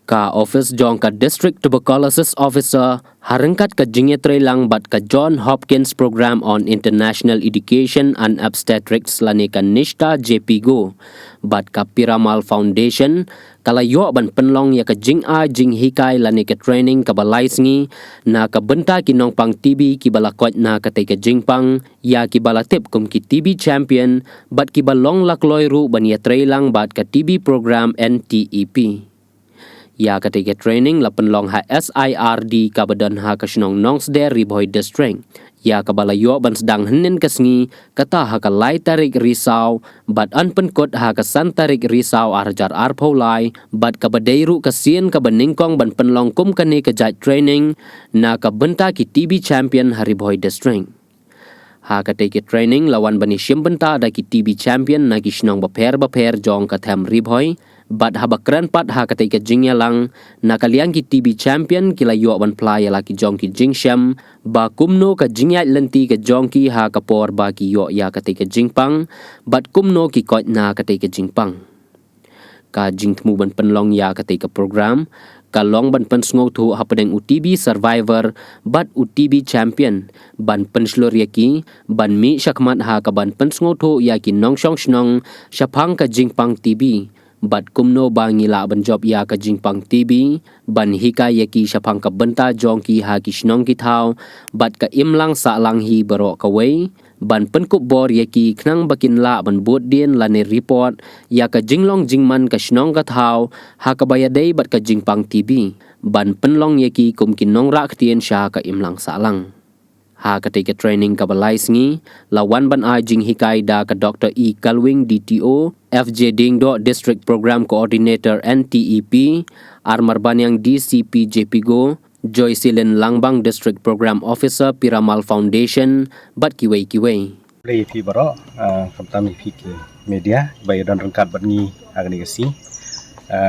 Ka office jong ka district tuberculosis officer harengkat ka jingye trelang bat ka John Hopkins program on international education and obstetrics lani ka Nishta JPGO bat ka Piramal Foundation kalayo ban penlong ya ka jing a jing hikai lani ka training ka balai sngi na ka benta kinong pang TB ki balakot na ka te ka jingpang ya ki balatip kum ki TB champion bat ki balong lakloi ru ban ya trelang bat ka TB program NTEP. Ya ketika training lapan long ha SIRD kabadan ha kasinong Nongsder Riboy District. Ya kabalayo ban sedang henin kesngi kata ha kalai tarik risau bat an penkot ha kesan tarik risau arjar arpolai bat kabadairu kesien kabaningkong ban penlong kum kani kejat training na kabenta ki TB champion Hariboy District. Ha ketika training lawan bani siembenta ada ki TB champion na kisinong baper jong katem Riboy. Bat habakran pat ha ketika jingya lang na kaliang ki TB champion kila yo ban playa laki jong ki jingsham ba kumno ka jingya lenti ka jong ki ha kapor ba ki yo ya ketika jingpang bat kumno ki kot na ketika jingpang ka jingtmu ban penlong ya ketika program kalong ban pensngo tu ha pedeng UTB survivor bat UTB champion ban penslor yaki ban mi syakmat ha ka ban pensngo tu yaki nongshong snong syapang ka jingpang TB bat kumno bangila banjob ya ka jingpang TB ban hika yaki syapang ka benta jongki ha ki snong ki thau bat ka imlang sa lang hi baro ka wei ban penkup bor yaki knang bakin la ban bot dien lane report ya ka jinglong jingman ka snong ka thau ha ka bayadei bat ka jingpang TB ban penlong yaki kum kin nong ra ktien sha ka imlang sa lang. Ha ketika training ka balai sngi lawan ban a jing hikai da ka Dr. E Kalwing DTO FJ Dingdo District Program Coordinator NTEP Armar Banyang DCP JPGO Joy Silin Langbang District Program Officer Piramal Foundation bat kiwei Play pi baro kamtami pi ke media bayi dan rengkat batni agni kasi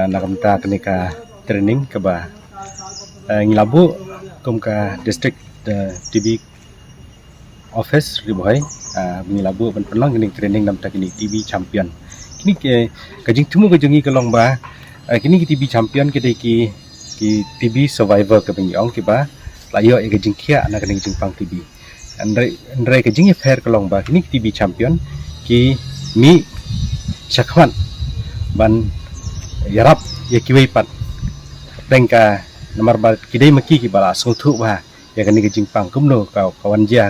na kamta kenika training ke ba ngilabu kum ka district TB office riboy mengilabu ban penlang kini training nam tak kini TB champion kini ke kajing tumu kajengi kalong ba kini ki TB champion kedai ki TB survivor ke bengiong ki ba layo e kajing kia anak kini jingpang TB andrai kajing e fair kalong ba kini ki TB champion ki mi syakwan ban yarap ya kiwei pat dengka nomor ba kidai maki ki bala sungtu ba ya kini kajingpang kumno kawan dia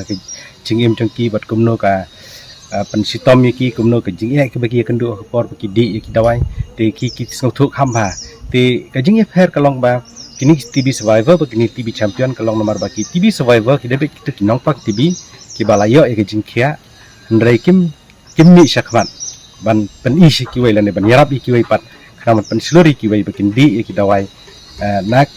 jingim jengki bat kumno ka pensitom yaki kumno ka jingya ke bagi kendu por bagi di yaki dawai te ki sengthuk hamba te ka jingya fair kalong ba kini TB survivor ba kini TB champion kalong nomor bagi TB survivor ki debek kita kinong pak TB ki balayo ya ka jingkia ndrai kim mi syakman ban pen isi ki wai lane ban yarap ki wai pat kramat pen slori ki wai bakin di yaki dawai nak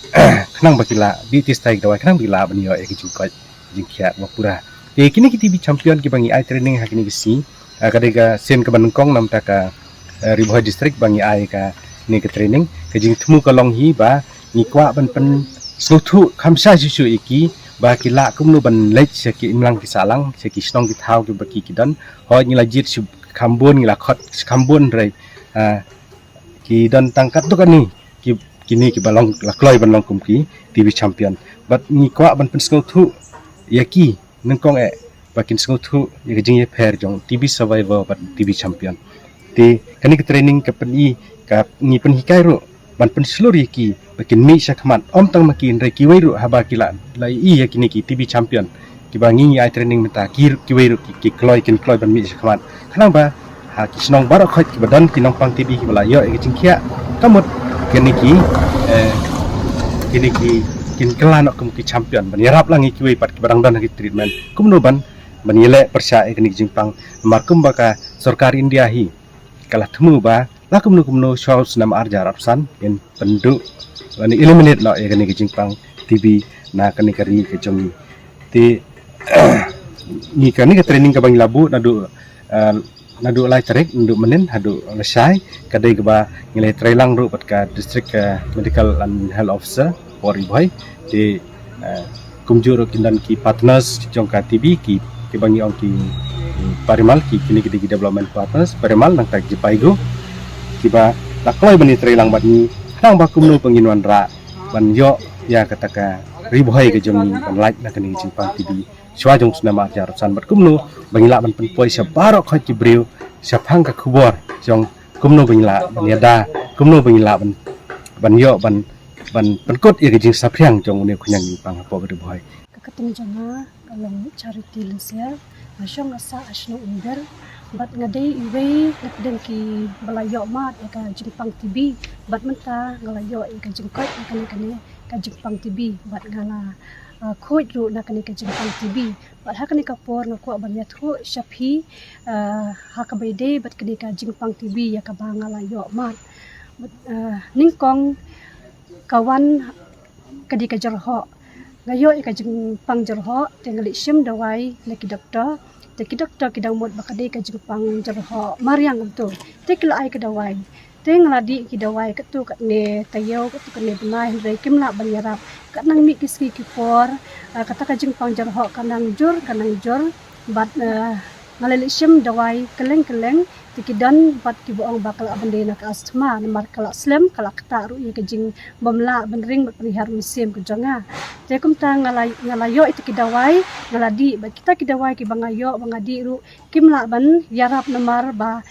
knang bakila di tistai dawai knang bila ban yo ya ka jingkia mapura kini kita TB champion ki bangi ai training hakini bisi kadega sen ke banengkong nam ta ka Riboy district bangi ai ka ni ke training ke jing temu kalong hi ba ni kwa ban pen sluthu khamsa susu iki ba kila kumnu ban lech seki imlang ki salang seki snong ki thau ki baki ki dan ho ni lajit su khambon ni la khot khambon rai ki dan tangkat tu kan ni kini ki balong la kloi ban long kum ki TB champion but ni kwa ban pen sluthu yaki nengkong bakin sengtu ya jing ye pair jong TB survivor bat TB champion te kani ke training ke pen ka ni pen hikai ro ban pen slori ki bakin mi syakmat om tang makin re ki wei ro haba kilan lai ya kini ki TB champion ki bangi ai training meta ki wei ro ki kloi ban mi syakmat kanang ba ha ki snong barok khot ki badan ki nong pang TB ki bala yo e jing kia kamut kini ki kin kelan kum ki champion ban yarap langi ki wei pat ki barang dan ki treatment kumno ban yele persya ekni jingpang markum baka sarkar India hi kalah temu ba la kumno shows nam arjar apsan in pendu ani eliminate lo ekni jingpang TB na kani kari ke jong ti ni kani ke training ka bang labu nadu lai tarik ndu menen hadu lesai kadai ke ba ngilai trailang ru pat ka district medical and health officer Riboy di kumjur kindan ki partners jong ka TB ki bangi ong ki Parimal ki kini development partners Parimal nang tak jipaigo ki ba lakloi bani trailang bat ni Nang bakumnu penginuan ra ban yo ya kataka riboy ke jongi ban like na kani Jimpang TV shwa jong sunama jar san bat kumnu bangila ban penpoi sa barok kha jibril sa phang ka khubor jong kumnu bangila ban yada kumnu bangila ban yo ban penkot ya ke jing saphyang jong ne khunyang Jimpang po riboy Kakatong janga kalong charity lusia asyong asa asno under bat ngaday iway nakdeng ki balayo mat ka Jimpang TV bat menta ngalayo ka jingkot kani ka Jimpang TV bat ngala khoj ru na kani ka Jimpang TV bat hakani ka por na ko banyat ho shaphi hakabede bat kani ka Jimpang TV ya ka bangalayo mat ningkong kawan kadi ka jarho ngayo ka Jimpang jarho tengali sim dawai laki doktor teki doktor kidang mod bakade ka Jimpang jarho mariang tu tekla ai ka dawai tengladi ki dawai katu kat ne tayo katu kat ne benai rei kimla banyarap kat nang mi kiski ki por kata ka Jimpang jarho kanang jur bat ngalali sim dawai keleng teki dan bat ki boong bakal abande nak astma namar kala slam kala kata ru ye ka jing bomla benring bat perihar musim ke janga tekum ta ngalayo itu ki dawai ngaladi bat kita ki dawai ki bangayo bangadi ru kimla ban yarap namar ba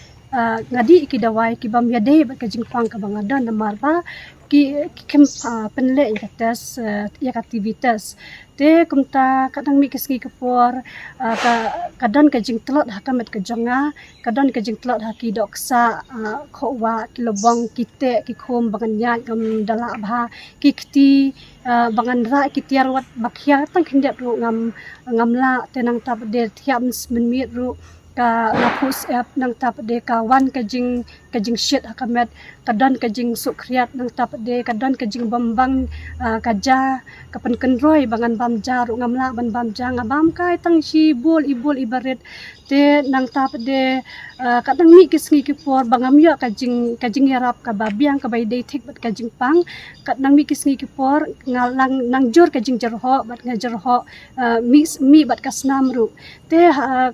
ngadi ki dawai ki bam yade bat ka Jimpang ka bangadan namar ba ki kem penle ya tes ya aktivitas te kumta kadang mi kiski kapor kadang ka jing telot hakamet ka janga kadang ka jing telot haki doksa khowa kilobong kite ki khom bangan nya ngam dala bha ki kti bangan ra ki tiarwat bakhya tang khindet ru ngamla tenang tap de thiam minit ru ka lapus app nang tap de kawan ka jing shit hakamet kadan ka jing sukriat nang tap de kadan ka jing bambang kaja kapan kenroi bangan bamja ru ngamla ban bamja ngabam kai tang si ibul ibaret te nang tap de kadang mi kisngi ki por bangam ya ka jing yarap ka babiang ka baidei thik bat ka Jimpang kadang mi kisngi ki por ngalang nang jur ka jing jarho bat ngajarho mi bat ka snam ru te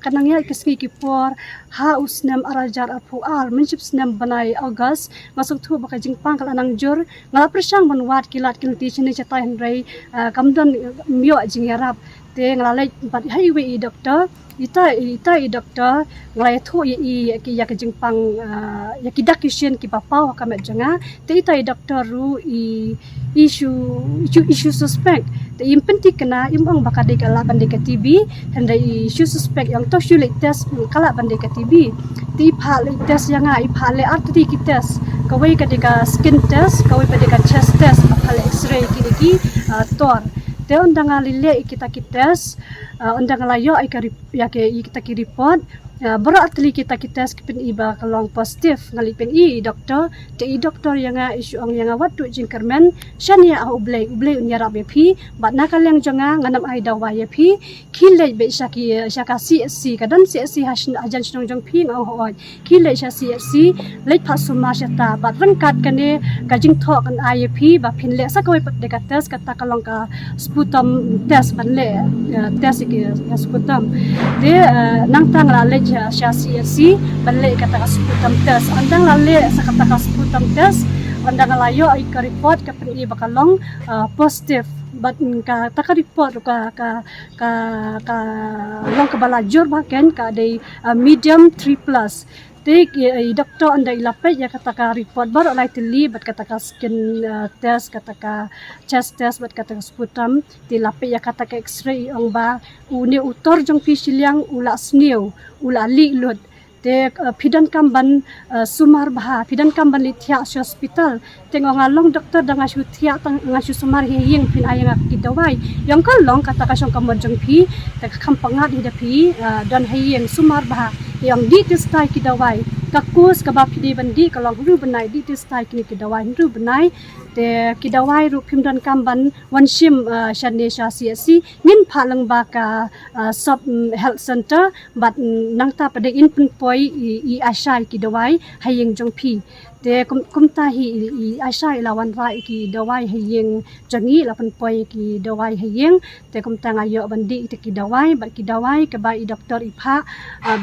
kadang ya kisngi ki por ha usnam arajar apual menjib snam banai August masuk tu baka Jimpang kala nang jur ngala persang banwat kilat kilti chini chatai hendrai kamdan mio jing yarap te ngala bat highway doktor ita doktor ngalai thu i ki ya ka Jimpang ya ki dakisien ki papau kamet janga te ita doktor ru i issue suspect te impenti kena imong bakade kala bande ka TB handa issue suspect yang to shule test kala bande ka TB ti phale test yang ai phale arti ki test kawai ka deka skin test kawai pa deka chest test phale x-ray ki tor te undang alile kita ki test undang layo ai kita ki report berat atli kita tes kipin iba kalong positif ngalipin doktor te doktor yang isu ang yang watu jingkermen shania ublei unyarap yapi bat nakal yang janga nganam ai dawa yapi khile be shaka CSC kadan CSC hasin ajan snong jong pi ngau hoi khile sha CSC leit phasuma shata bat rangkat kane kajing thok an IAP ba phinle sakoi pat deka tes kata kalong ka sputum test banle test ki sputum de nang tang la sya CSC balik kata sputum test andang lale sa kata sputum test andang layo ay ka report ka pin bakalong positive but ka taka report ka long ka balajur baken ka day medium 3+ te doktor andai lapet ya kata ka report baru lai tili bat kata ka skin test kata ka chest test bat kata ka sputum ti lapet ya kata ka x-ray ong ba uni utor jong pisiliang ula snew ula li lut te pidan kamban sumar bah pidan kamban li thia hospital tengok ngalong doktor danga shu thia tang ngashu sumar hiyeng pin ayang ki dawai yang kalong kata ka song kamban jong pi te kampangat hi da pi dan hiyeng sumar bah yang di testai ki dawai kakus ka ba pidi bandi kalong ru benai di testai ki dawai ru benai te ki dawai ru pimdan kamban wanshim shane sha CSC ngin phalang ba ka sub health center but nang ta pade in pun poi i ashai ki dawai hayeng jong pi te kumta hi ashai lawan rai ki dawai hayeng jangi lapan poi ki dawai hayeng te kumta ngayo bandi te ki dawai ba ki dawai ke ba i doktor ipha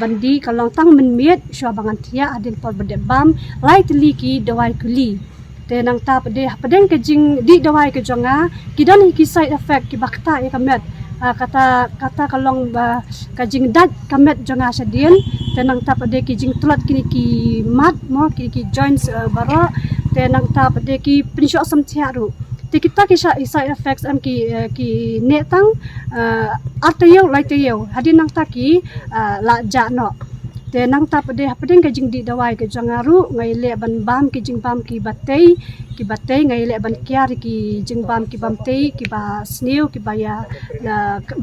bandi kalong tang menmiet shwa bangan thia adin por bade bam lai tli ki dawai kuli te nang ta padeng ke jing di dawai ke jonga kidan ki side effect ki bakta ya kamet kata kalong ba kajing dat kamet jonga sadien te nang ta pade ki jing tulat kini ki mat mo ki joints baro te nang ta pade ki pinsho sam thiaru te kita ki side effects am ki netang artayo laitayo hadin nang ta ki la ja no te nang ta pade ka jing di dawai ke jangaru ngai le ban bam ki jing bam ki batei ngai le ban kiar ki jing bam ki bam tei ki ba sneu ki ba ya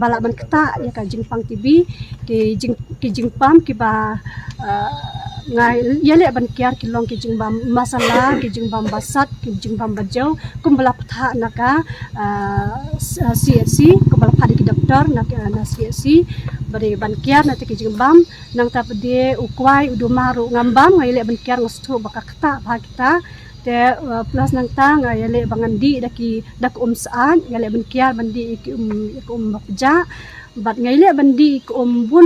bala ban kata ya ka jing pang tibi ki jing bam ki ba ngai ya le ban kiar ki long ki jing bam masala ki jing bam basat ki jing bam bajau kumbala patha naka CSC kumbala phadi ki doktor na CSC bari ban kiar na ki jing bam nang ta pade ukwai udumaru ngambam ngai le ban kiar ngostu baka kata bha kita te plus nang ta ngai le bangandi dak saan ngai le ban kiar bandi ki bakja bat ngai le bandi ki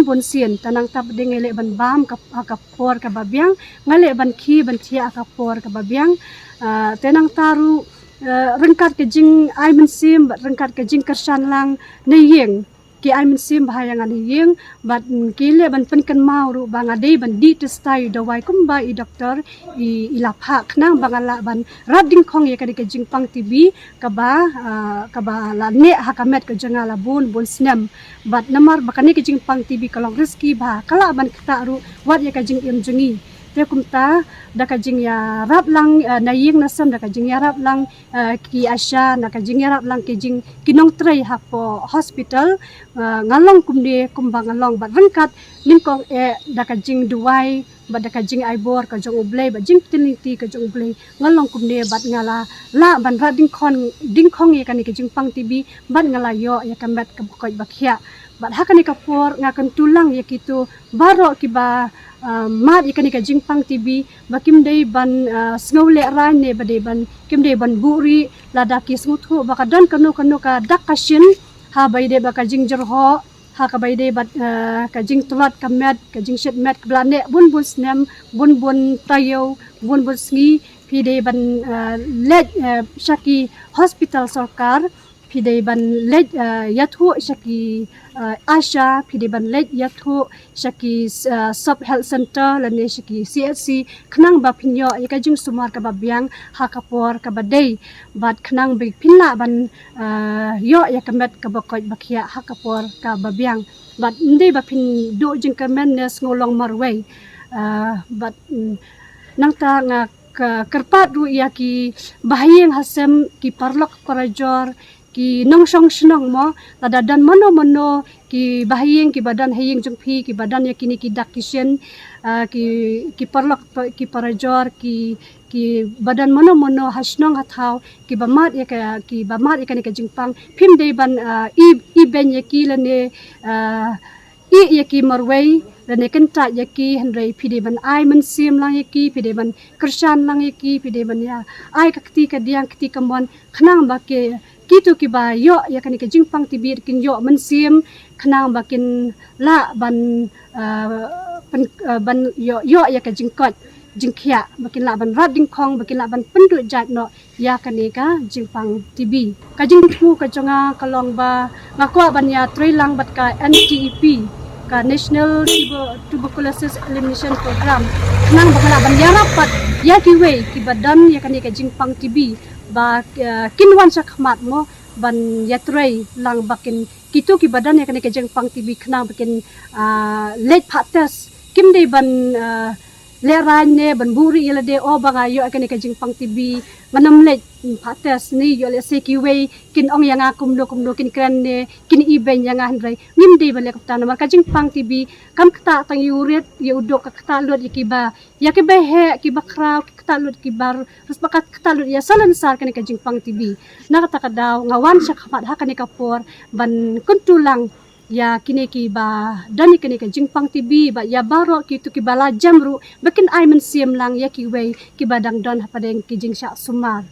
bun sien tanang ta pade ngai le ban bam ka por ka babyang ngai le ban ki ban thia ka por ka babyang tenang taru rengkat ke jing ai mensim bat rengkat ke jing kersan lang neyeng ki ai mensim bahaya ngan yeng bat kile ban penken mau ru bang ade ban di testai dawai kumba I doktor I lapha knang bangala ban rading khong ye kadi ke jing pang tibi kaba la ne hakamet ke jangala bun snem bat namar bakani ke jing pang tibi kalong reski ba kala ban kita ru wat ye ka jing im jungi te kumta da ka jing ya rap lang na yeng nasam da ka jing ya rap lang ki asha na ka jing ya rap lang ki jing kinong trei hapo hospital ngalong kumde kumbang ngalong bat rengkat linkong da ka jing duai bat da ka jing aibor ka jong ublei bat jing tiniti ka jong ublei ngalong kumde bat ngala la ban ra ding khong ye kani ka jing pang tibi bat ngala yo ya kambat ka bokoj bakhia bat hakani ka por ngakan tulang ya kitu baro ki ba mat ikan ika jingpang tibi bakim dei ban sngle ran ne bade ban kim dei ban buri ladaki smuthu baka dan kanu ka dakashin ha bai de baka jingjer ho ha ka bai de bat ka jing tulat kamet ka jing shet met blane bun snem bun tayo bun sngi pi de ban let shaki hospital sarkar pi de ban let yathu shaki Asha pidi ban let yathu shaki sub health center lane shaki CSC khnang ba pinyo yaka jing sumar ka babyang hakapor ka badei bat khnang bi pinna ban yo yakamet ka bakoj bakhia hakapor ka babyang bat ndei ba pin do jing kamen nes ngolong marwei bat nang ta nga kerpat ru yaki bahayeng hasem ki parlok parajor ki nong song snong mo tadadan mono ki bahayeng ki badan hayeng jungphi ki badan ya kini ki dakisyen ki parlok ki parajor ki badan mono hasnong hathaw ki bamat ya ki bamat ya kani ka jingpang phim dei ban I ben ya ki lane ya ki marwei lane kenta ya ki hendrei phide ban ai man sim lang ya ki phide ban kersan lang ya ki phide ban ya ai kakti ka diang kti kamon khnang ba ke kitu ki ba yo ya kani ka jingpang tibir kin yo mensim khnang bakin la ban ban yo ya ka jingkot jingkhia bakin la ban rading khong bakin la ban pendu jat no ya kani ka jingpang tibi ka jingpu ka jonga kalong ba ngakwa ban ya trilang bat ka NTEP ka National Tuberculosis Elimination Program nang bakala ban ya rapat ya kiwe ki badan ya kani ka jingpang tibi ba kinwan sa khmat mo ban yatrei lang bakin kitu ki badan ya kani ka jingpang tibi khna bakin late patas kim dei ban leran ne ban buri yela de o banga yo kani ka jingpang tibi manam late patas ni yo le sekiwe kin ong yang kumlo kin kran ne kin iben yang handrai nim dei bale kapta na ka jingpang tibi kam kta tang yuret yudo ka kta lot ikiba yakiba he kiba kra kta lot kibar ras bakat kta lot ya salan sar kani ka jingpang tibi nakata ka daw ngawan sa khamat ha kani ka por ban kuntulang ya kini ki ba dani kini ka jingpang tibi ba ya baro ki tu ki bala jamru bakin ai men siam lang ya ki wei ki badang don hapadeng ki jingsha sumar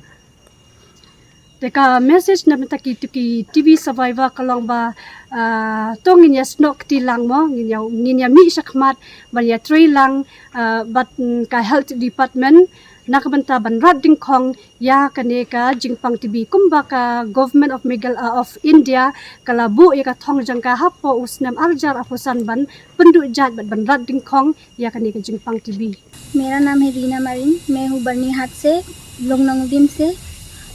teka message na meta ki tu ki TV survivor kalong ba tongin ya snok ti lang mo nginya mi sakmat ba ya trei lang but ka health department nakabanta banrat dingkong ya kaneka jingpang tibi kumbaka government of India kalabu ya ka thong jangka hapo usnam arjar apusan ban penduk jat banrat dingkong ya kaneka jingpang tibi. मेरा नाम है रीना मरीन, मैं हूँ बर्नीहाट से, लोंगनोंगदिम से।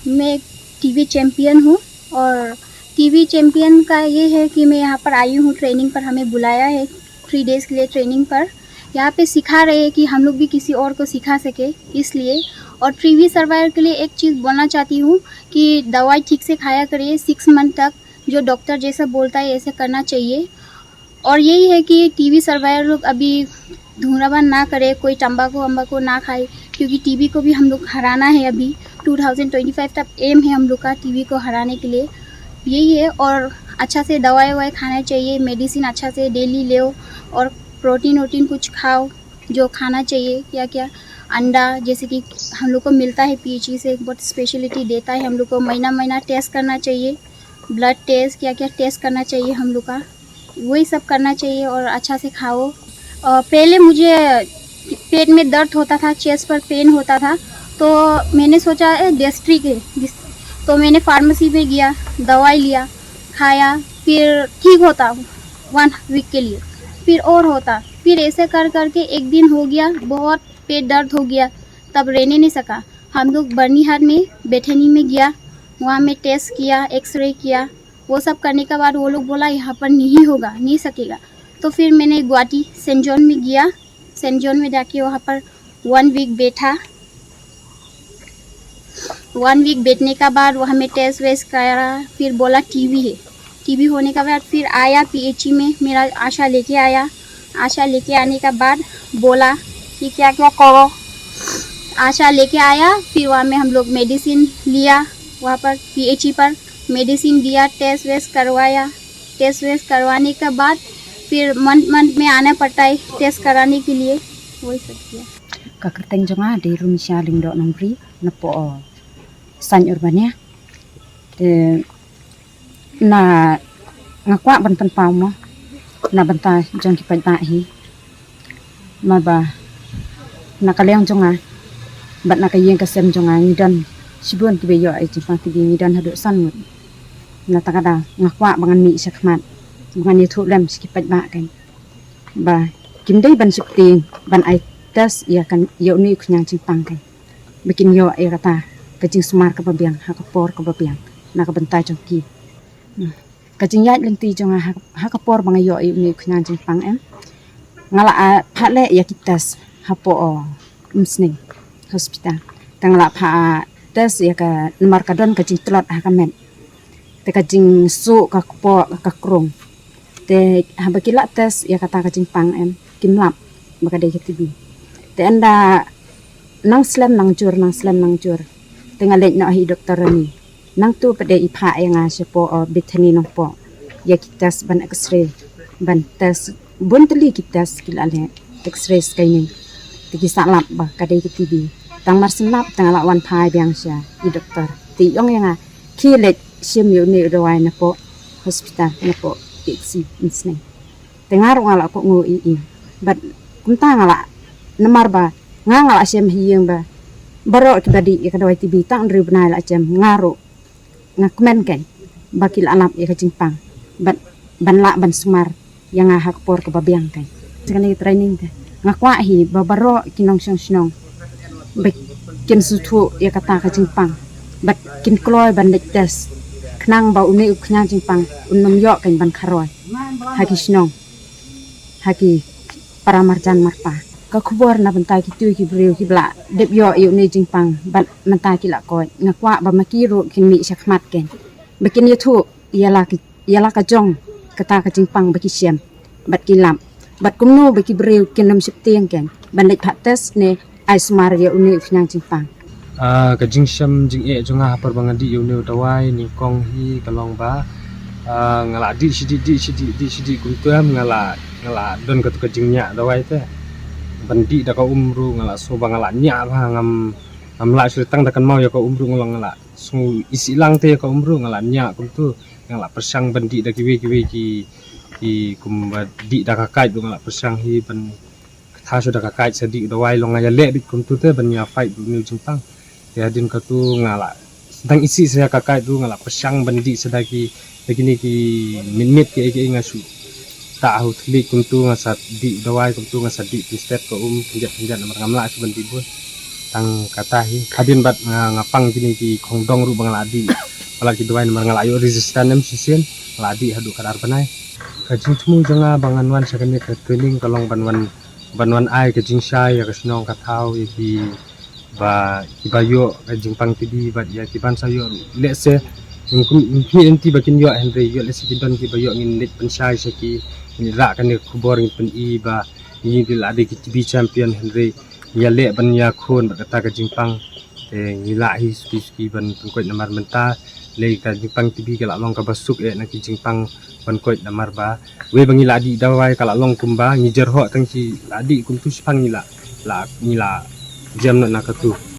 मैं एक टीवी चैम्पियन हूँ और टीवी चैम्पियन का ये है कि मैं यहाँ पर आई हूँ ट्रेनिंग पर, हमें बुलाया है 3 डेज़ के लिए ट्रेनिंग पर। यहाँ पे सिखा रहे हैं कि हम लोग भी किसी और को सिखा सके इसलिए। और टीवी सर्वाइवर के लिए एक चीज़ बोलना चाहती हूँ कि दवाई ठीक से खाया करिए 6 मंथ तक, जो डॉक्टर जैसा बोलता है ऐसे करना चाहिए। और यही है कि टीवी सर्वाइवर लोग अभी धूम्रपान ना करे, कोई तंबाकू वंबाकू ना खाए, क्योंकि टीवी को भी हम लोग हराना है। अभी 2025 तक एम है हम लोग का टीवी को हराने के लिए, यही है। और अच्छा से दवाई ववाई खाना चाहिए, मेडिसिन अच्छा से डेली ले, और प्रोटीन वोटीन कुछ खाओ जो खाना चाहिए। क्या क्या अंडा जैसे कि हम लोग को मिलता है PHE से, बहुत स्पेशलिटी देता है हम लोग को। महीना टेस्ट करना चाहिए, ब्लड टेस्ट क्या क्या टेस्ट करना चाहिए हम लोग का, वही सब करना चाहिए। और अच्छा से खाओ। पहले मुझे पेट में दर्द होता था, चेस्ट पर पेन होता था, तो मैंने सोचा गैस्ट्रिक है, तो मैंने फार्मेसी में गया, दवाई लिया, खाया, फिर ठीक होता 1 वीक के लिए, फिर और होता, फिर ऐसे कर करके एक दिन हो गया, बहुत पेट दर्द हो गया, तब रहने नहीं सका। हम लोग बर्नीहाट में बेथनी में गया, वहाँ में टेस्ट किया, एक्सरे किया, वो सब करने के बाद वो लोग बोला यहाँ पर नहीं होगा, नहीं सकेगा। तो फिर मैंने गुवाहाटी सेंट जॉन में गया, सेंट जॉन में जाके वहाँ पर 1 वीक बैठा। 1 वीक बैठने का बाद वहाँ में टेस्ट वेस्ट करा, फिर बोला टीवी है। टीवी होने के बाद फिर आया PHE में, मेरा आशा लेके आया। आशा लेके आने के बाद बोला कि क्या क्या करो। आशा लेके आया, फिर वहाँ में हम लोग मेडिसिन लिया, वहाँ पर PHE पर मेडिसिन दिया, टेस्ट वेस्ट करवाया। टेस्ट वेस्ट करवाने के बाद फिर मंथ में आना पड़ता है टेस्ट कराने के लिए, वही सब किया। Kakerteng jonga di Rumisha Lingdo Nombri napo san urbania de na ngakwa bantan pamo na banta jong ki pai hi ma ba na kaleng jonga bat na kayeng kasem jonga ngidan sibun ki beyo ai jipang ti ngidan hadu san na takada ngakwa bangan mi sakmat bangan ni thu lem ki pai ba kan ba kimdai ban sukti ban ai tes ya kan yo ni kunyang cimpang kan bikin yo ai kata kajing semar ke babiang hakapor ke babiang na ka bentai jongki kajing yat lenti jonga hakapor bang yo ai ni kunyang cimpang em ngala phale ya kitas hapo umsning hospital tangla pha tes ya ka nomor kadon kajing telot hakamen te kajing su ka po ka krong te habakila tes ya kata kajing pang em kimlap maka dai ketibi te anda nang slam nang jur tengah lek nak hi doktor ni nang tu pada ipha yang sepo Bethany nong po ya kitas ban x-ray ban tes bunteli kitas kilale x-ray skini tiki salap ba kadai ketibi tang mar senap tang lawan phai biang sya i doktor ti yong yang ki lek sim yu ni rawai na po hospital na po iksi insne tengar ngala ko ngu i bat kunta ngala namar ba ngala sem hiyeng ba baro kibadi ya kadawai tibi tang ri benai la jam ngaro ngakmen kan bakil alap ya kajimpang ban la ban sumar yang hak por ke babiang kan sekali training kan ngakwa hi babaro kinong sinong bek kin sutu ya kata kajimpang bat kin kloy ban lek tes knang ba uni uknyang jimpang unnom yo kan ban kharoi haki sinong haki paramarjan marpa ka khubor na bantai ki tu ki breu ki bla dep yo yu ni jingpang ban mantai ki la koi ngakwa ba makiru kin mi sakmat ken bekin yu thu yala ka jong kata ka jingpang baki siam bat ki lam bat kumno baki breu kin nam sip tiang ken ban lek phat tes ne ai smar yu ni nyang jingpang ka jing sham jing e jonga par bangadi yu ne dawai ni kong hi kalong ba ngala di sidi kuntuam ngala don ka tu jingnya dawai te bandi da ka umru ngala so bangala nya ba ngam la suritang da kan mau ya ka umru ngala ngala su isi lang te ka umru ngala nya kuntu ngala persang bandi da kiwe ki kumbadi da ka kai ngala persang hi ban tha sudah kakai sedi dawai long ngaya le dik kum tu te banya fight new jingpang ya din ka tu ngala sedang isi saya kakai tu ngala pesang bandi sedagi begini ki minit ki ngasu tahu tli kum tu ngasat di dawai kum tu ngasat di step ko penjat nomor ngamla su bandi bu tang katahi kadin bat ngapang kini ki khongdong ru bang ladi pala ki dawai nomor ngalayo resistan nem sisen ladi hadu kadar panai kajing temu janga banganwan sakane ke training kalong banwan ai kajing sai ya kasnong kathau ki ba kibayo kajing pang tibi bat ya ki ban sayo let's say mungkin enti bakin yo Henry yo let's say don ki bayo ngin net pensai saki ni ra kan ni kubor ngin pen i ba ni dil ade ki tibi champion Henry ya le ban ya khon ba kata kajing pang ngila hi ski ban pengkoi namar menta le ka jingpang tibi kala long ka basuk na ki jingpang pengkoi namar ba we bangi ladi dawai kala long kumba ngijer ho tang si ladi kum tu sipang ngila la jam na ka tu